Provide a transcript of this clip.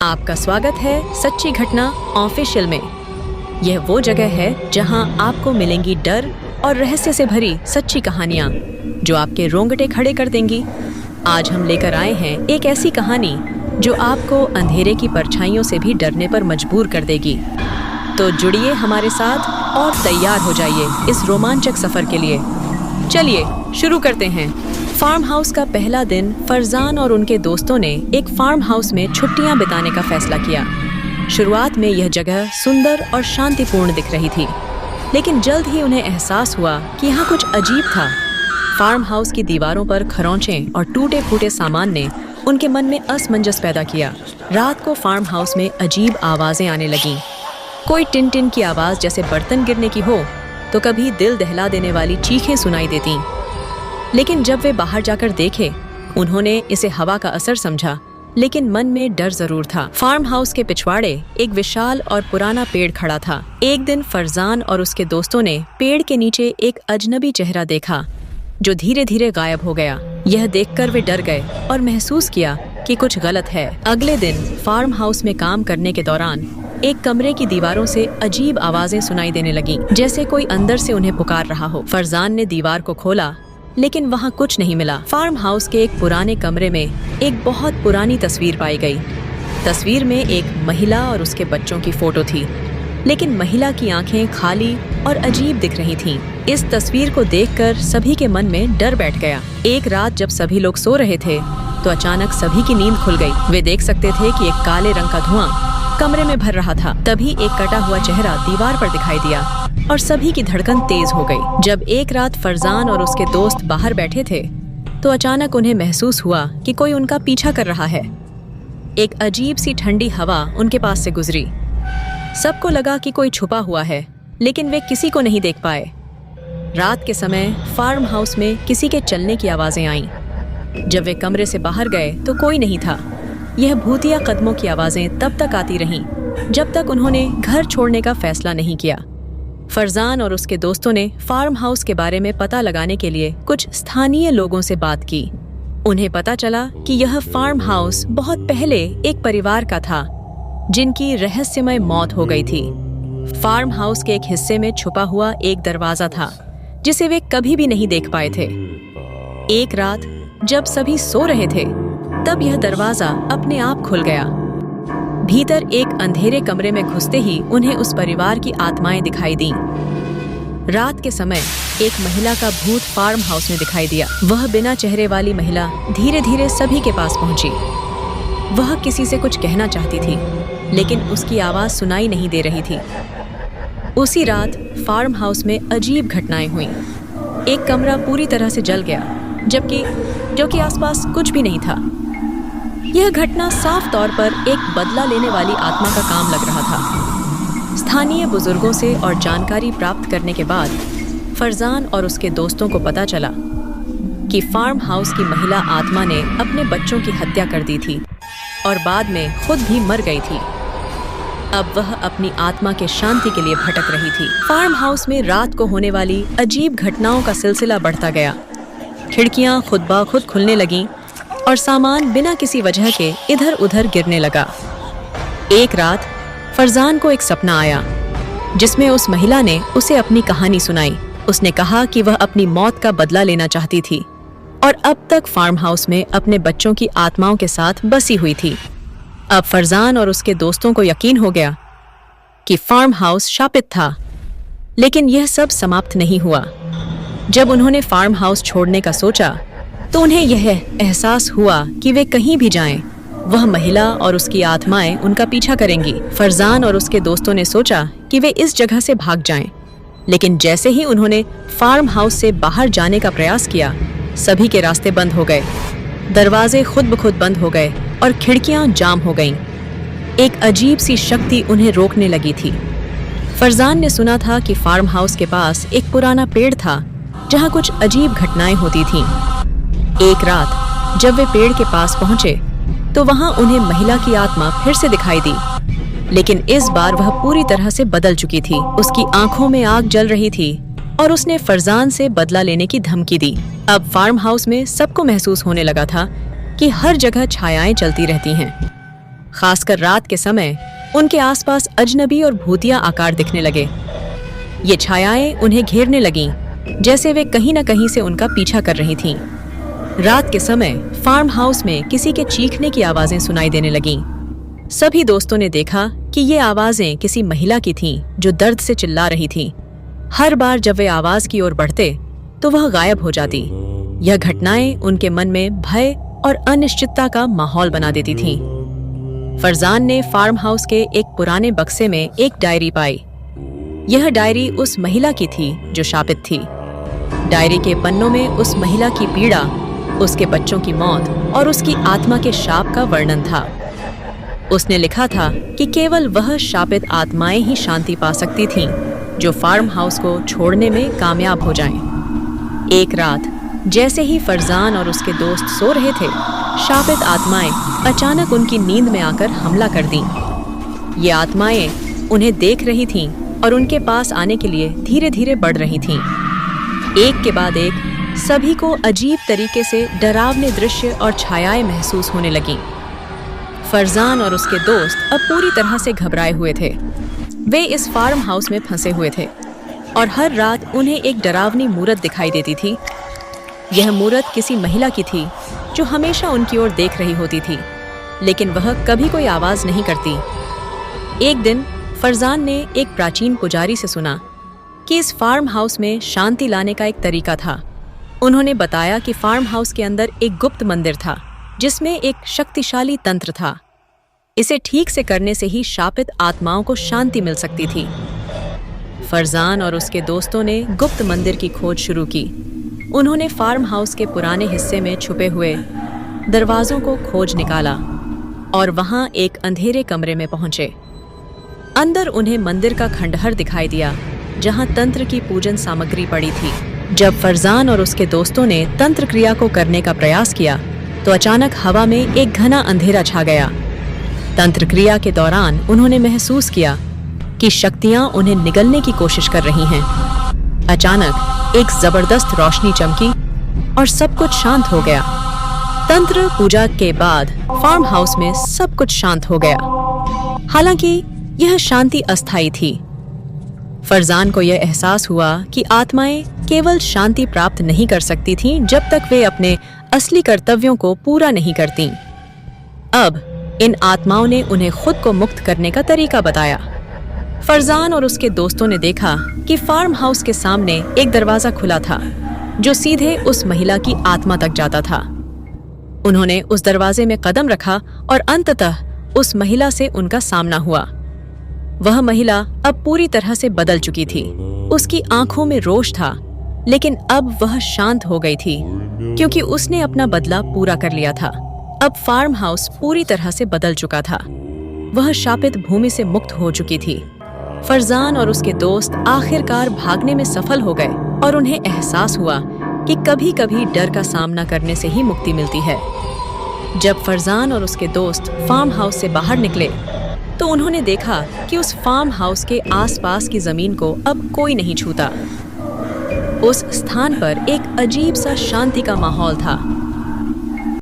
आपका स्वागत है सच्ची घटना ऑफिशियल में। यह वो जगह है जहां आपको मिलेंगी डर और रहस्य से भरी सच्ची कहानियां जो आपके रोंगटे खड़े कर देंगी। आज हम लेकर आए हैं एक ऐसी कहानी जो आपको अंधेरे की परछाइयों से भी डरने पर मजबूर कर देगी। तो जुड़िए हमारे साथ और तैयार हो जाइए इस रोमांचक सफर के लिए। चलिए शुरू करते हैं। फार्म हाउस का पहला दिन फरजान और उनके दोस्तों ने एक फार्म हाउस में छुट्टियां बिताने का फैसला किया। शुरुआत में यह जगह सुंदर और शांतिपूर्ण दिख रही थी, लेकिन जल्द ही उन्हें एहसास हुआ कि यहाँ कुछ अजीब था। फार्म हाउस की दीवारों पर खरोंचें और टूटे फूटे सामान ने उनके मन में असमंजस पैदा किया। रात को फार्म हाउस में अजीब आवाजें आने लगीं। कोई टिन टिन की आवाज जैसे बर्तन गिरने की हो, तो कभी दिल दहला देने वाली चीखें सुनाई देतीं। लेकिन जब वे बाहर जाकर देखे, उन्होंने इसे हवा का असर समझा, लेकिन मन में डर जरूर था। फार्म हाउस के पिछवाड़े एक विशाल और पुराना पेड़ खड़ा था। एक दिन फरजान और उसके दोस्तों ने पेड़ के नीचे एक अजनबी चेहरा देखा जो धीरे धीरे गायब हो गया। यह देखकर वे डर गए और महसूस किया कि कुछ गलत है। अगले दिन फार्म हाउस में काम करने के दौरान एक कमरे की दीवारों से अजीब आवाजें सुनाई देने लगीं, जैसे कोई अंदर से उन्हें पुकार रहा हो। फरजान ने दीवार को खोला, लेकिन वहाँ कुछ नहीं मिला। फार्म हाउस के एक पुराने कमरे में एक बहुत पुरानी तस्वीर पाई गई। तस्वीर में एक महिला और उसके बच्चों की फोटो थी, लेकिन महिला की आंखें खाली और अजीब दिख रही थीं। इस तस्वीर को देखकर सभी के मन में डर बैठ गया। एक रात जब सभी लोग सो रहे थे, तो अचानक सभी की नींद खुल गई। वे देख सकते थे कि एक काले रंग का धुआं कमरे में भर रहा था। तभी एक कटा हुआ चेहरा दीवार पर दिखाई दिया और सभी की धड़कन तेज हो गई। जब एक रात फरजान और उसके दोस्त बाहर बैठे थे, तो अचानक उन्हें महसूस हुआ कि कोई उनका पीछा कर रहा है। एक अजीब सी ठंडी हवा उनके पास से गुजरी। सबको लगा कि कोई छुपा हुआ है, लेकिन वे किसी को नहीं देख पाए। रात के समय फार्म हाउस में किसी के चलने की आवाजें आईं। जब वे कमरे से बाहर गए तो कोई नहीं था। यह भूतिया कदमों की आवाजें तब तक आती रहीं जब तक उन्होंने घर छोड़ने का फैसला नहीं किया। फरजान और उसके दोस्तों ने फार्म हाउस के बारे में पता लगाने के लिए कुछ स्थानीय लोगों से बात की। उन्हें पता चला कि यह फार्म हाउस बहुत पहले एक परिवार का था जिनकी रहस्यमय मौत हो गई थी। फार्म हाउस के एक हिस्से में छुपा हुआ एक दरवाजा था जिसे वे कभी भी नहीं देख पाए थे। एक रात जब सभी सो रहे थे, तब यह दरवाजा अपने आप खुल गया। भीतर एक अंधेरे कमरे में घुसते ही उन्हें उस परिवार की आत्माएं दिखाई दीं। रात के समय एक महिला का भूत फार्म हाउस में दिखाई दिया। वह बिना चेहरे वाली महिला धीरे धीरे सभी के पास पहुंची। वह किसी से कुछ कहना चाहती थी, लेकिन उसकी आवाज सुनाई नहीं दे रही थी। उसी रात फार्म हाउस में अजीब घटनाएं हुईं। एक कमरा पूरी तरह से जल गया, जबकि आसपास कुछ भी नहीं था। यह घटना साफ तौर पर एक बदला लेने वाली आत्मा का काम लग रहा था। स्थानीय बुजुर्गों से और जानकारी प्राप्त करने के बाद फरजान और उसके दोस्तों को पता चला कि फार्म हाउस की महिला आत्मा ने अपने बच्चों की हत्या कर दी थी और बाद में खुद भी मर गई थी। अब वह अपनी आत्मा के शांति के लिए भटक रही थी। फार्म हाउस में रात को होने वाली अजीब घटनाओं का सिलसिला बढ़ता गया। खिड़कियां खुद ब खुद खुलने लगीं और सामान बिना किसी वजह के इधर उधर गिरने लगा। एक रात फरजान को एक सपना आया जिसमें उस महिला ने उसे अपनी कहानी सुनाई। उसने कहा कि वह अपनी मौत का बदला लेना चाहती थी और अब तक फार्म हाउस में अपने बच्चों की आत्माओं के साथ बसी हुई थी। अब फरजान और उसके दोस्तों को यकीन हो गया कि फार्म हाउस शापित था, लेकिन यह सब समाप्त नहीं हुआ। जब उन्होंने फार्म हाउस छोड़ने का सोचा, तो उन्हें यह एहसास हुआ कि वे कहीं भी जाएं, वह महिला और उसकी आत्माएं उनका पीछा करेंगी। फरजान और उसके दोस्तों ने सोचा कि वे इस जगह से भाग जाएं, लेकिन जैसे ही उन्होंने फार्म हाउस से बाहर जाने का प्रयास किया, सभी के रास्ते बंद हो गए। दरवाजे खुद ब खुद बंद हो गए और खिड़कियां जाम हो गईं। एक अजीब सी शक्ति उन्हें रोकने लगी थी। फरजान ने सुना था कि फार्म हाउस के पास एक पुराना पेड़ था जहां कुछ अजीब घटनाएं होती थीं। एक रात जब वे पेड़ के पास पहुंचे, तो वहां उन्हें महिला की आत्मा फिर से दिखाई दी, लेकिन इस बार वह पूरी तरह से बदल चुकी थी। उसकी आंखों में आग जल रही थी और उसने फरजान से बदला लेने की धमकी दी। अब फार्म हाउस में सबको महसूस होने लगा था कि हर जगह छायाएं चलती रहती हैं। खासकर रात के समय उनके आसपास अजनबी और भूतिया आकार दिखने लगे। ये छायाएं उन्हें घेरने लगीं, जैसे वे कहीं न कहीं से उनका पीछा कर रही थीं। रात के समय फार्म हाउस में किसी के चीखने की आवाजें सुनाई देने लगीं। सभी दोस्तों ने देखा कि ये आवाजें किसी महिला की थीं जो दर्द से चिल्ला रही थी। हर बार जब वे आवाज की ओर बढ़ते तो वह गायब हो जाती। यह घटनाएं उनके मन में भय और अनिश्चितता का माहौल बना देती थीं। फरजान ने फार्म हाउस के एक पुराने बक्से में एक डायरी पाई। यह डायरी उस महिला की थी जो शापित थी। डायरी के पन्नों में उस महिला की पीड़ा, उसके बच्चों की मौत और उसकी आत्मा के शाप का वर्णन था। उसने लिखा था कि केवल वह शापित आत्माएं ही शांति पा सकती थीं जो फार्म हाउस को छोड़ने में कामयाब हो जाएं। एक रात जैसे ही फरजान और उसके दोस्त सो रहे थे, शापित आत्माएं अचानक उनकी नींद में आकर हमला कर दीं। ये आत्माएं उन्हें देख रही थीं और उनके पास आने के लिए धीरे धीरे बढ़ रही थीं। एक के बाद एक सभी को अजीब तरीके से डरावने दृश्य और छायाएं महसूस होने लगीं। फरजान और उसके दोस्त अब पूरी तरह से घबराए हुए थे। वे इस फार्म हाउस में फंसे हुए थे और हर रात उन्हें एक डरावनी मूरत दिखाई देती थी। यह मूरत किसी महिला की थी जो हमेशा उनकी ओर देख रही होती थी, लेकिन वह कभी कोई आवाज नहीं करती। एक दिन फरजान ने एक प्राचीन पुजारी से सुना कि इस फार्म हाउस में शांति लाने का एक तरीका था। उन्होंने बताया कि फार्म हाउस के अंदर एक गुप्त मंदिर था जिसमें एक शक्तिशाली तंत्र था। इसे ठीक से करने से ही शापित आत्माओं को शांति मिल सकती थी। फरजान और उसके दोस्तों ने गुप्त मंदिर की खोज शुरू की। उन्होंने फार्म हाउस के पुराने हिस्से में छुपे हुए दरवाजों को खोज निकाला और वहां एक अंधेरे कमरे में पहुंचे। अंदर उन्हें मंदिर का खंडहर दिखाई दिया जहां तंत्र की पूजन सामग्री पड़ी थी। जब फरजान और उसके दोस्तों ने तंत्र क्रिया को करने का प्रयास किया तो अचानक हवा में एक घना अंधेरा छा गया। तंत्र क्रिया के दौरान उन्होंने महसूस किया कि शक्तियां उन्हें निगलने की कोशिश कर रही हैं। अचानक एक जबरदस्त रोशनी चमकी और सब कुछ शांत हो गया। तंत्र पूजा के बाद फार्म हाउस में सब कुछ शांत हो गया। हालांकि यह शांति अस्थायी थी। फरजान को यह एहसास हुआ कि आत्माएं केवल शांति प्राप्त नहीं कर सकती थीं जब तक वे अपने असली कर्तव्यों को पूरा नहीं करतीं। अब इन आत्माओं ने उन्हें खुद को मुक्त करने का तरीका बताया। फरजान और उसके दोस्तों ने देखा कि फार्म हाउस के सामने एक दरवाजा खुला था जो सीधे उस महिला की आत्मा तक जाता था। उन्होंने उस दरवाजे में कदम रखा और अंततः उस महिला से उनका सामना हुआ। वह महिला अब पूरी तरह से बदल चुकी थी। उसकी आंखों में रोष था, लेकिन अब वह शांत हो गई थी क्योंकि उसने अपना बदला पूरा कर लिया था। अब फार्म हाउस पूरी तरह से बदल चुका था। वह शापित भूमि से मुक्त हो चुकी थी। फरजान और उसके दोस्त आखिरकार भागने में सफल हो गए और उन्हें एहसास हुआ कि कभी-कभी डर का सामना करने से ही मुक्ति मिलती है। जब फरजान और उसके दोस्त फार्म हाउस से बाहर निकले तो उन्होंने देखा कि उस फार्म हाउस के आसपास की जमीन को अब कोई नहीं छूता। उस स्थान पर एक अजीब सा शांति का माहौल था।